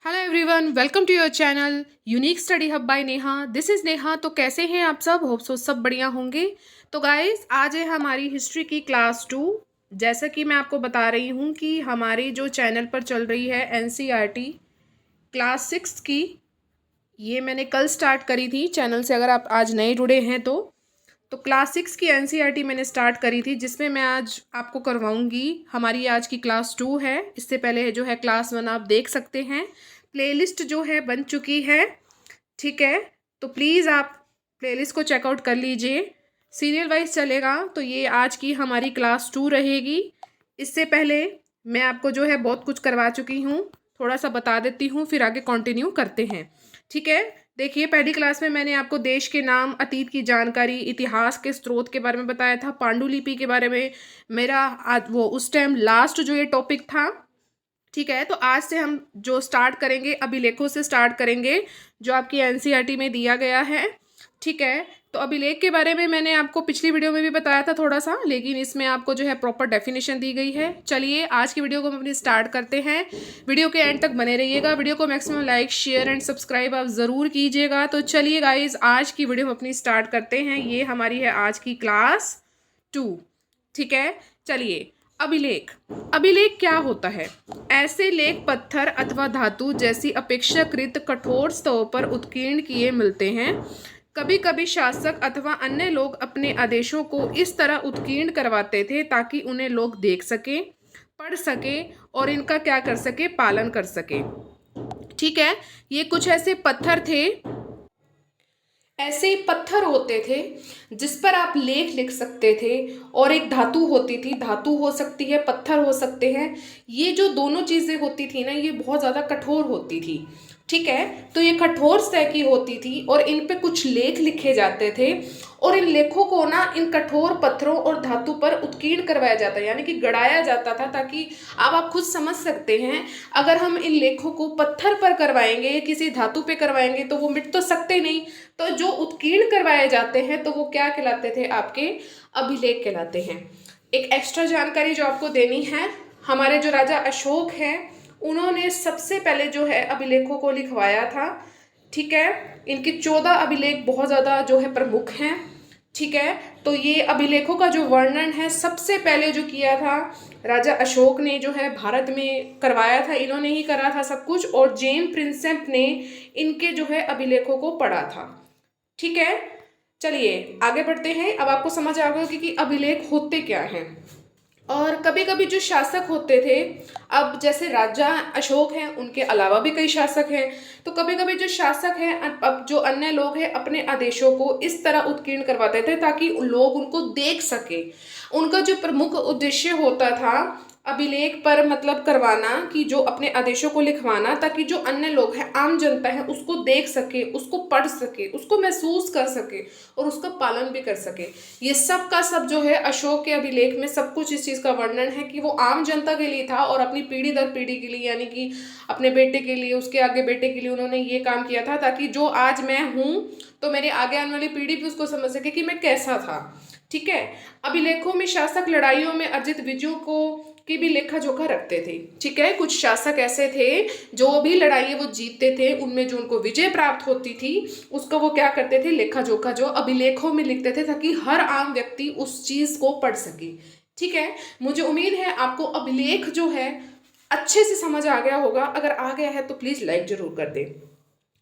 Hello everyone, welcome to your channel unique study hub by Neha. This is Neha. तो कैसे हैं आप सब? होप सो सब बढ़िया होंगे। तो गाइस, आज है हमारी हिस्ट्री की क्लास 2। जैसा कि मैं आपको बता रही हूँ कि हमारी जो चैनल पर चल रही है एनसीईआरटी क्लास 6 की, ये मैंने कल स्टार्ट करी थी चैनल से, अगर आप आज नए जुड़े हैं तो क्लास 6 की एनसीईआरटी मैंने स्टार्ट करी थी, जिसमें मैं आज आपको करवाऊंगी। हमारी आज की क्लास 2 है। इससे पहले जो है क्लास 1 आप देख सकते हैं। प्लेलिस्ट जो है बन चुकी है, ठीक है। तो प्लीज़ आप प्लेलिस्ट को चेकआउट कर लीजिए। सीरियल वाइज चलेगा, तो ये आज की हमारी क्लास 2 रहेगी। इससे पहले मैं आपको जो है बहुत कुछ करवा चुकी हूँ, थोड़ा सा बता देती हूँ, फिर आगे कंटिन्यू करते हैं, ठीक है। देखिए, पहली क्लास में मैंने आपको देश के नाम, अतीत की जानकारी, इतिहास के स्रोत के बारे में बताया था, पांडुलिपि के बारे में। मेरा आज वो उस टाइम लास्ट जो ये टॉपिक था, ठीक है। तो आज से हम जो स्टार्ट करेंगे, अभिलेखों से स्टार्ट करेंगे, जो आपकी एनसीईआरटी में दिया गया है, ठीक है। तो अभिलेख के बारे में मैंने आपको पिछली वीडियो में भी बताया था थोड़ा सा, लेकिन इसमें आपको जो है प्रॉपर डेफिनेशन दी गई है। चलिए, आज की वीडियो को हम अपनी स्टार्ट करते हैं। वीडियो के एंड तक बने रहिएगा। वीडियो को maximum like, share and subscribe आप ज़रूर कीजिएगा। तो चलिए गाइज, आज की वीडियो हम अपनी स्टार्ट करते हैं। ये हमारी है आज की क्लास 2, ठीक है। चलिए, अभिलेख। अभिलेख क्या होता है? ऐसे लेख पत्थर अथवा धातु जैसी अपेक्षाकृत कठोर स्तरों पर उत्कीर्ण किए मिलते हैं। कभी कभी शासक अथवा अन्य लोग अपने आदेशों को इस तरह उत्कीर्ण करवाते थे ताकि उन्हें लोग देख सके, पढ़ सके और इनका क्या कर सके, पालन कर सके, ठीक है। ये कुछ ऐसे पत्थर थे, ऐसे पत्थर होते थे जिस पर आप लेख लिख सकते थे, और एक धातु होती थी, धातु हो सकती है, पत्थर हो सकते हैं। ये जो दोनों चीज़ें होती थी ना, ये बहुत ज़्यादा कठोर होती थी, ठीक है। तो ये कठोर सतह की होती थी और इन पे कुछ लेख लिखे जाते थे, और इन लेखों को ना इन कठोर पत्थरों और धातु पर उत्कीर्ण करवाया जाता है, यानी कि गड़ाया जाता था, ताकि अब आप खुद समझ सकते हैं, अगर हम इन लेखों को पत्थर पर करवाएंगे या किसी धातु पे करवाएंगे तो वो मिट तो सकते नहीं। तो जो उत्कीर्ण करवाए जाते हैं तो वो क्या कहलाते थे? आपके अभिलेख कहलाते हैं। एक एक्स्ट्रा जानकारी जो आपको देनी है, हमारे जो राजा अशोक हैं, उन्होंने सबसे पहले जो है अभिलेखों को लिखवाया था, ठीक है। इनके 14 अभिलेख बहुत ज़्यादा जो है प्रमुख हैं, ठीक है। तो ये अभिलेखों का जो वर्णन है, सबसे पहले जो किया था राजा अशोक ने, जो है भारत में करवाया था, इन्होंने ही करा था सब कुछ, और जेन प्रिंसेप ने इनके जो है अभिलेखों को पढ़ा था, ठीक है। चलिए आगे बढ़ते हैं। अब आपको समझ आ गया कि अभिलेख होते क्या हैं। और कभी कभी जो शासक होते थे, अब जैसे राजा अशोक हैं, उनके अलावा भी कई शासक हैं, तो कभी कभी जो शासक हैं, अब जो अन्य लोग हैं, अपने आदेशों को इस तरह उत्कीर्ण करवाते थे ताकि लोग उनको देख सके। उनका जो प्रमुख उद्देश्य होता था अभिलेख पर मतलब करवाना, कि जो अपने आदेशों को लिखवाना, ताकि जो अन्य लोग हैं, आम जनता है, उसको देख सके, उसको पढ़ सके, उसको महसूस कर सके और उसका पालन भी कर सके। ये सब का सब जो है अशोक के अभिलेख में सब कुछ इस चीज़ का वर्णन है कि वो आम जनता के लिए था, और अपनी पीढ़ी दर पीढ़ी के लिए, यानी कि अपने बेटे के लिए, उसके आगे बेटे के लिए उन्होंने ये काम किया था, ताकि जो आज मैं हूँ तो मेरे आगे आने वाली पीढ़ी भी उसको समझ सके कि मैं कैसा था, ठीक है। अभिलेखों में शासक लड़ाइयों में अर्जित विजयों को की भी लेखा जोखा रखते थे, ठीक है। कुछ शासक ऐसे थे जो भी लड़ाई वो जीतते थे, उनमें जो उनको विजय प्राप्त होती थी उसका वो क्या करते थे, लेखा जोखा जो अभिलेखों में लिखते थे, ताकि हर आम व्यक्ति उस चीज को पढ़ सके, ठीक है। मुझे उम्मीद है आपको अभिलेख जो है अच्छे से समझ आ गया होगा। अगर आ गया है तो प्लीज लाइक जरूर कर दें।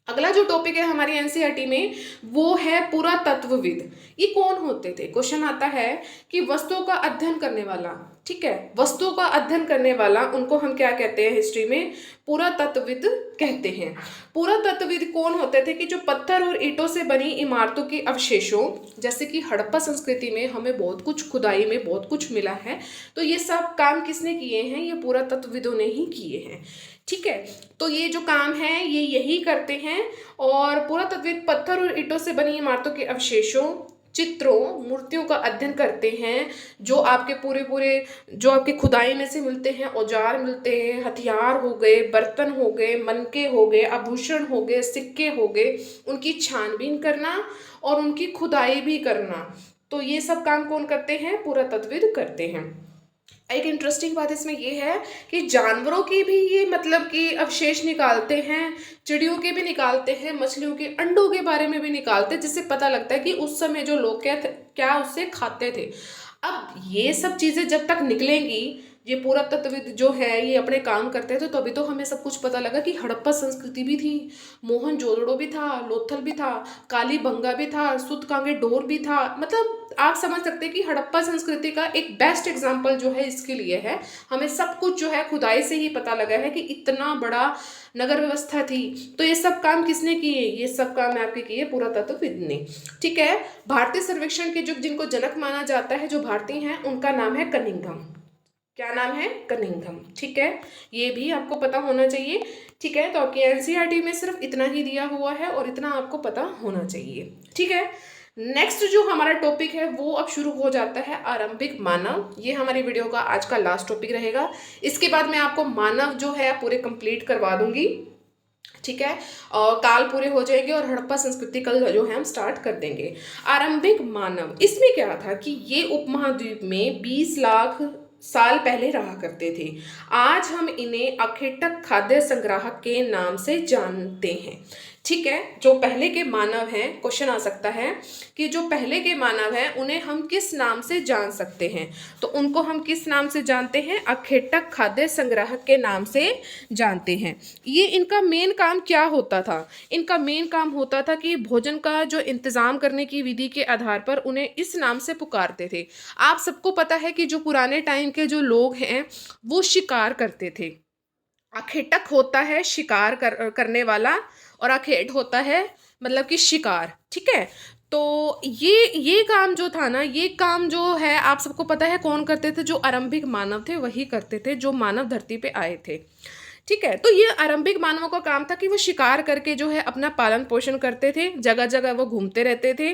अगला जो टॉपिक है हमारी एनसीईआरटी में, वो है पुरातत्वविद। ये कौन होते थे? क्वेश्चन आता है कि वस्तुओं का अध्ययन करने वाला, ठीक है, वस्तुओं का अध्ययन करने वाला, उनको हम क्या कहते हैं हिस्ट्री में? पुरातत्वविद कहते हैं। पुरातत्वविद कौन होते थे? कि जो पत्थर और ईंटों से बनी इमारतों के अवशेषों, जैसे कि हड़प्पा संस्कृति में हमें बहुत कुछ खुदाई में बहुत कुछ मिला है, तो ये सब काम किसने किए हैं? ये पुरातत्वविदों ने ही किए हैं, ठीक है। तो ये जो काम है ये यही करते हैं। और पुरातत्वविद पत्थर और ईंटों से बनी इमारतों के अवशेषों, चित्रों, मूर्तियों का अध्ययन करते हैं, जो आपके पूरे पूरे जो आपके खुदाई में से मिलते हैं, औजार मिलते हैं, हथियार हो गए, बर्तन हो गए, मनके हो गए, आभूषण हो गए, सिक्के हो गए, उनकी छानबीन करना और उनकी खुदाई भी करना। तो ये सब काम कौन करते हैं? पुरातत्वविद करते हैं। एक इंटरेस्टिंग बात इसमें ये है कि जानवरों की भी ये मतलब कि अवशेष निकालते हैं, चिड़ियों के भी निकालते हैं, मछलियों के अंडों के बारे में भी निकालते हैं, जिससे पता लगता है कि उस समय जो लोग क्या उससे खाते थे। अब ये सब चीज़ें जब तक निकलेंगी, ये पुरातत्वविद जो है ये अपने काम करते थे, तो अभी तो हमें सब कुछ पता लगा कि हड़प्पा संस्कृति भी थी, मोहनजोदड़ो भी था, लोथल भी था, कालीबंगा भी था, सुतकांगे डोर भी था। मतलब आप समझ सकते हैं कि हड़प्पा संस्कृति का एक बेस्ट एग्जाम्पल जो है इसके लिए है। हमें सब कुछ जो है खुदाई से ही पता लगा है कि इतना बड़ा नगर व्यवस्था थी। तो ये सब काम किसने किए? ये सब काम आपके किए पुरातत्वविद ने। ठीक है। भारतीय सर्वेक्षण के जो जिनको जनक माना जाता है, जो भारतीय हैं, उनका नाम है कनिंघम। क्या नाम है? कनिंघम। ठीक है, ये भी आपको पता होना चाहिए। ठीक है, तो आपकी एनसीईआरटी में सिर्फ इतना ही दिया हुआ है और इतना आपको पता होना चाहिए। ठीक है, नेक्स्ट जो हमारा टॉपिक है वो अब शुरू हो जाता है आरंभिक मानव। ये हमारी वीडियो का आज का लास्ट टॉपिक रहेगा। इसके बाद मैं आपको मानव जो है पूरे कंप्लीट करवा दूंगी। ठीक है, और काल पूरे हो जाएंगे और हड़प्पा संस्कृति कल जो है हम स्टार्ट कर देंगे। आरंभिक मानव, इसमें क्या था कि ये उपमहाद्वीप में 20 लाख साल पहले रहा करते थे। आज हम इन्हें अखेटक खाद्य संग्राहक के नाम से जानते हैं। ठीक है, जो पहले के मानव हैं, क्वेश्चन आ सकता है कि जो पहले के मानव हैं उन्हें हम किस नाम से जान सकते हैं? तो उनको हम किस नाम से जानते हैं? अखेटक खाद्य संग्राहक के नाम से जानते हैं। ये इनका मेन काम क्या होता था? इनका मेन काम होता था कि भोजन का जो इंतज़ाम करने की विधि के आधार पर उन्हें इस नाम से पुकारते थे। आप सबको पता है कि जो पुराने टाइम के जो लोग हैं वो शिकार करते थे। अखेटक होता है शिकार करने वाला, और अखेट होता है मतलब कि शिकार। ठीक है, तो ये काम जो था ना, ये काम जो है आप सबको पता है कौन करते थे? जो आरंभिक मानव थे वही करते थे, जो मानव धरती पे आए थे। ठीक है, तो ये आरंभिक मानवों का काम था कि वो शिकार करके जो है अपना पालन पोषण करते थे, जगह जगह वो घूमते रहते थे।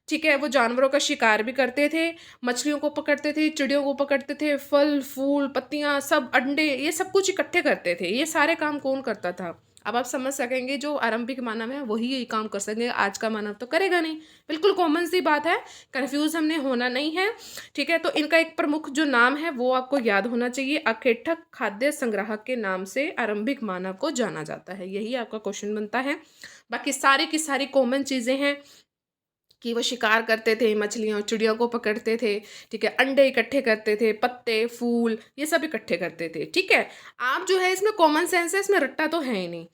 ठीक है, वो जानवरों का शिकार भी करते थे, मछलियों को पकड़ते थे, चिड़ियों को पकड़ते थे, फल फूल पत्तियां सब, अंडे, ये सब कुछ इकट्ठे करते थे। ये सारे काम कौन करता था? अब आप समझ सकेंगे जो आरंभिक मानव है वही यही काम कर सकेंगे, आज का मानव तो करेगा नहीं। बिल्कुल कॉमन सी बात है, कंफ्यूज हमने होना नहीं है। ठीक है, तो इनका एक प्रमुख जो नाम है वो आपको याद होना चाहिए। अखेटक खाद्य संग्राहक के नाम से आरंभिक मानव को जाना जाता है, यही आपका क्वेश्चन बनता है। बाकी सारी की सारी कॉमन चीज़ें हैं कि वो शिकार करते थे, मछलियों चिड़ियों को पकड़ते थे। ठीक है, अंडे इकट्ठे करते थे, पत्ते फूल ये सब इकट्ठे करते थे। ठीक है, आप जो है इसमें कॉमन सेंस है, इसमें रट्टा तो है ही नहीं।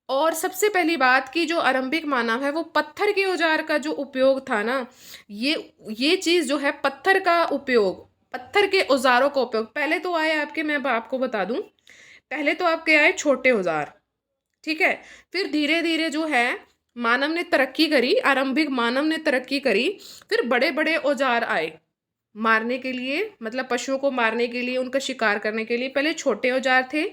और सबसे पहली बात कि जो आरंभिक मानव है वो पत्थर के औजार का जो उपयोग था ना, ये चीज़ जो है पत्थर का उपयोग, पत्थर के औजारों का उपयोग पहले तो आए आपके, मैं आपको बता दूं, पहले तो आपके आए छोटे औजार। ठीक है, फिर धीरे धीरे जो है मानव ने तरक्की करी, आरंभिक मानव ने तरक्की करी, फिर बड़े बड़े औजार आए मारने के लिए, मतलब पशुओं को मारने के लिए, उनका शिकार करने के लिए। पहले छोटे औजार थे,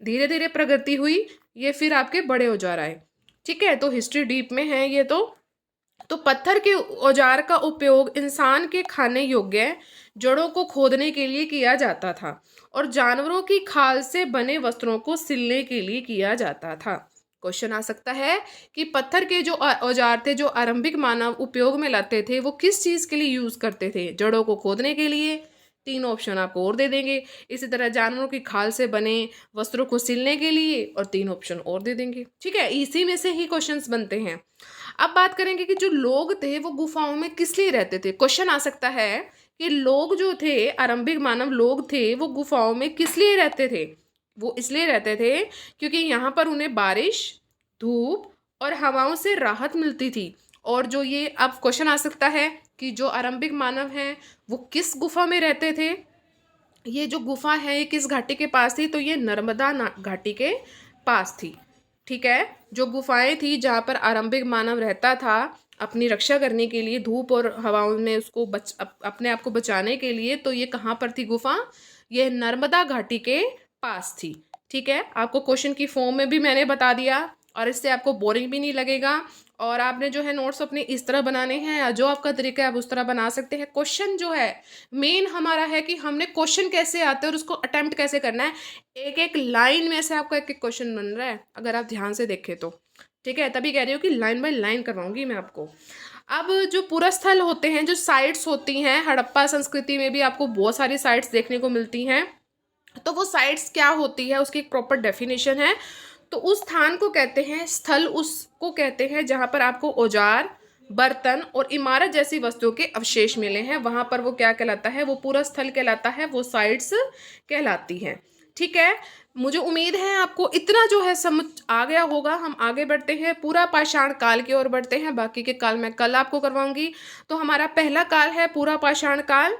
धीरे धीरे प्रगति हुई, ये फिर आपके बड़े औजार आए। ठीक है, तो हिस्ट्री डीप में है ये तो पत्थर के औजार का उपयोग इंसान के खाने योग्य जड़ों को खोदने के लिए किया जाता था और जानवरों की खाल से बने वस्त्रों को सिलने के लिए किया जाता था। क्वेश्चन आ सकता है कि पत्थर के जो औजार थे जो आरंभिक मानव उपयोग में लाते थे वो किस चीज़ के लिए यूज़ करते थे? जड़ों को खोदने के लिए। 3 ऑप्शन आपको और दे देंगे। इसी तरह जानवरों की खाल से बने वस्त्रों को सिलने के लिए, और 3 ऑप्शन और दे देंगे। ठीक है, इसी में से ही क्वेश्चंस बनते हैं। अब बात करेंगे कि जो लोग थे वो गुफाओं में किस लिए रहते थे। क्वेश्चन आ सकता है कि लोग जो थे, आरंभिक मानव लोग थे, वो गुफाओं में किस लिए रहते थे? वो इसलिए रहते थे क्योंकि यहाँ पर उन्हें बारिश, धूप और हवाओं से राहत मिलती थी। और जो ये अब क्वेश्चन आ सकता है कि जो आरंभिक मानव हैं वो किस गुफा में रहते थे? ये जो गुफा है ये किस घाटी के पास थी? तो ये नर्मदा घाटी के पास थी। ठीक है, जो गुफाएं थी जहाँ पर आरंभिक मानव रहता था अपनी रक्षा करने के लिए, धूप और हवाओं में उसको अपने आप को बचाने के लिए, तो ये कहाँ पर थी गुफा? ये नर्मदा घाटी के पास थी। ठीक है, आपको क्वेश्चन की फॉर्म में भी मैंने बता दिया और इससे आपको बोरिंग भी नहीं लगेगा। और आपने जो है नोट्स अपने इस तरह बनाने हैं या जो आपका तरीका है आप उस तरह बना सकते हैं। क्वेश्चन जो है मेन हमारा है कि हमने क्वेश्चन कैसे आते हैं और उसको अटेम्प्ट कैसे करना है। एक एक लाइन में से आपका एक एक क्वेश्चन बन रहा है, अगर आप ध्यान से देखें तो। ठीक है, तभी कह रही हूँ कि लाइन बाय लाइन करवाऊंगी मैं आपको। अब जो पुरस्थल होते हैं, जो साइट्स होती हैं, हड़प्पा संस्कृति में भी आपको बहुत सारी साइट्स देखने को मिलती हैं। तो वो साइट्स क्या होती है, उसकी एक प्रॉपर डेफिनेशन है। तो उस स्थान को कहते हैं स्थल, उसको कहते हैं जहाँ पर आपको औजार, बर्तन और इमारत जैसी वस्तुओं के अवशेष मिले हैं, वहाँ पर वो क्या कहलाता है, वो पूरा स्थल कहलाता है, वो साइट्स कहलाती हैं। ठीक है, मुझे उम्मीद है आपको इतना जो है समझ आ गया होगा। हम आगे बढ़ते हैं, पूरा पाषाण काल की ओर बढ़ते हैं, बाकी के काल मैं कल आपको करवाऊंगी। तो हमारा पहला काल है पूरा पाषाण काल।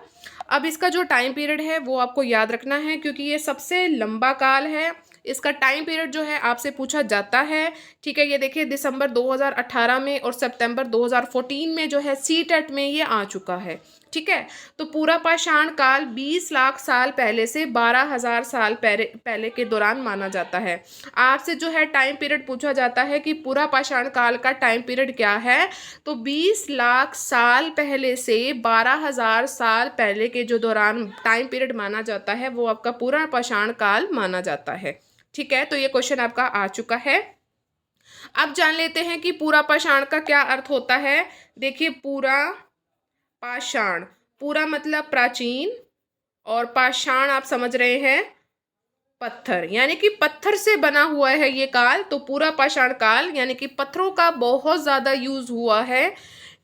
अब इसका जो टाइम पीरियड है वो आपको याद रखना है, क्योंकि ये सबसे लंबा काल है। इसका टाइम पीरियड जो है आपसे पूछा जाता है। ठीक है, ये देखिए दिसंबर 2018 में और सितंबर 2014 में जो है सीटेट में ये आ चुका है। ठीक है, तो पूरा पाषाण काल 20 लाख साल पहले से 12,000 साल पहले के दौरान माना जाता है। आपसे जो है टाइम पीरियड पूछा जाता है कि पूरा पाषाण काल का टाइम पीरियड क्या है, तो 20 लाख साल पहले से 12,000 साल पहले के जो दौरान टाइम पीरियड माना जाता है वो आपका पूरा पाषाण काल माना जाता है। ठीक है, तो ये क्वेश्चन आपका आ चुका है। अब जान लेते हैं कि पूरा पाषाण का क्या अर्थ होता है। देखिए, पूरा पाषाण, पूरा मतलब प्राचीन, और पाषाण आप समझ रहे हैं पत्थर, यानी कि पत्थर से बना हुआ है ये काल। तो पूरा पाषाण काल यानी कि पत्थरों का बहुत ज़्यादा यूज हुआ है।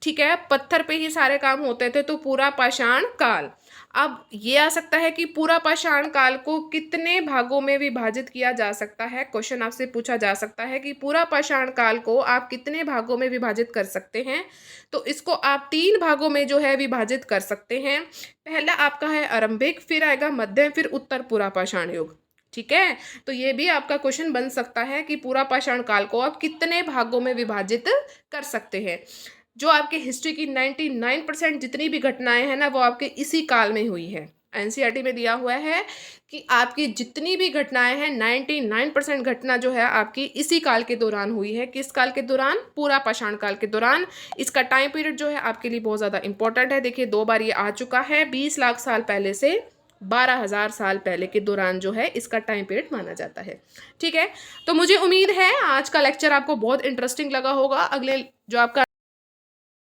ठीक है, पत्थर पे ही सारे काम होते थे, तो पूरा पाषाण काल। अब ये आ सकता है कि पूरा पाषाण काल को कितने भागों में विभाजित किया जा सकता है। क्वेश्चन आपसे पूछा जा सकता है कि पूरा पाषाण काल को आप कितने भागों में विभाजित कर सकते हैं। तो इसको आप 3 भागों में जो है विभाजित कर सकते हैं। पहला आपका है आरंभिक, फिर आएगा मध्यम, फिर उत्तर पूरा पाषाण युग। ठीक है, तो ये भी आपका क्वेश्चन बन सकता है कि पूरा पाषाण काल को आप कितने भागों में विभाजित कर सकते हैं। जो आपके हिस्ट्री की 99% जितनी भी घटनाएं हैं ना, वो आपके इसी काल में हुई है। एनसीईआरटी में दिया हुआ है कि आपकी जितनी भी घटनाएं हैं 99% घटना जो है आपकी इसी काल के दौरान हुई है। किस काल के दौरान? पूरा पाषाण काल के दौरान। इसका टाइम पीरियड जो है आपके लिए बहुत ज़्यादा इंपॉर्टेंट है। देखिए 2 बार ये आ चुका है, 20 लाख साल पहले से 12,000 साल पहले के दौरान जो है इसका टाइम पीरियड माना जाता है। ठीक है, तो मुझे उम्मीद है आज का लेक्चर आपको बहुत इंटरेस्टिंग लगा होगा। अगले जो आपका